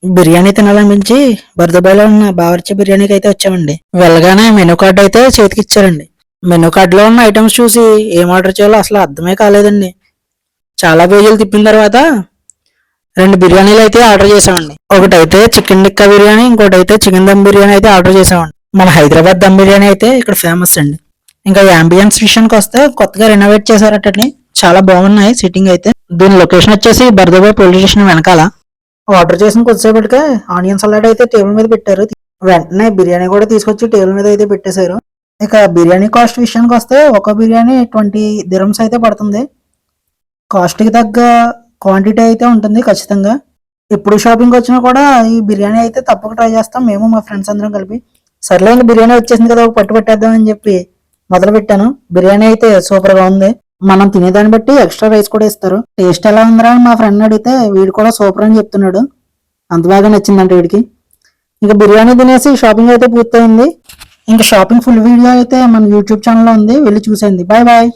బిర్యానీ తినాలనిపించి బరదబాయిలో ఉన్న బావర్చి బిర్యానీకి అయితే వచ్చామండి. వెళ్ళగానే మెనూ కార్డు అయితే చేతికి ఇచ్చారండి. మెనూ కార్డులో ఉన్న ఐటమ్స్ చూసి ఏం ఆర్డర్ చేయాలో అసలు అర్థమే కాలేదండి. చాలా పేజీలు తిప్పిన తర్వాత 2 బిర్యానీలు అయితే ఆర్డర్ చేసామండి. ఒకటైతే చికెన్ టిక్కా బిర్యానీ, ఇంకోటైతే చికెన్ దమ్ బిర్యానీ అయితే ఆర్డర్ చేసామండి. మన హైదరాబాద్ దమ్ బిర్యానీ అయితే ఇక్కడ ఫేమస్ అండి. ఇంకా యాంబియన్స్ విషయానికి వస్తే కొత్తగా రెనోవేట్ చేశారటండి. చాలా బాగున్నాయి సిట్టింగ్ అయితే. దీని లొకేషన్ వచ్చేసి బర్దబాయ్ పోలీస్ స్టేషన్ వెనకాల. ఆర్డర్ చేసిన కొద్దిసేపటికే ఆనియన్ సలాడ్ అయితే టేబుల్ మీద పెట్టారు. వెంటనే బిర్యానీ కూడా తీసుకొచ్చి టేబుల్ మీద అయితే పెట్టేశారు. ఇక బిర్యానీ కాస్ట్ విషయానికి వస్తే ఒక బిర్యానీ 20 dirhams అయితే పడుతుంది. కాస్ట్కి తగ్గ క్వాంటిటీ అయితే ఉంటుంది ఖచ్చితంగా. ఎప్పుడు షాపింగ్ వచ్చినా కూడా ఈ బిర్యానీ అయితే తప్పక ట్రై చేస్తాం మేము మా ఫ్రెండ్స్ అందరం కలిపి. సర్లే ఇంక బిర్యానీ వచ్చేసింది కదా ఒక పట్టు పెట్టేద్దాం అని చెప్పి మొదలు పెట్టాను. బిర్యానీ అయితే సూపర్ గా ఉంది. మనం తినేదాన్ని బట్టి ఎక్స్ట్రా రైస్ కూడా ఇస్తారు. టేస్ట్ ఎలా ఉందిరా అని మా ఫ్రెండ్ అడిగితే వీడు కూడా సూపర్ అని చెప్తున్నాడు. అంత బాగా నచ్చిందంట వీడికి. ఇంకా బిర్యానీ తినేసి షాపింగ్ అయితే పూర్తయింది. ఇంకా షాపింగ్ ఫుల్ వీడియో అయితే మన యూట్యూబ్ ఛానల్లో ఉంది, వెళ్ళి చూసేయండి. Bye bye.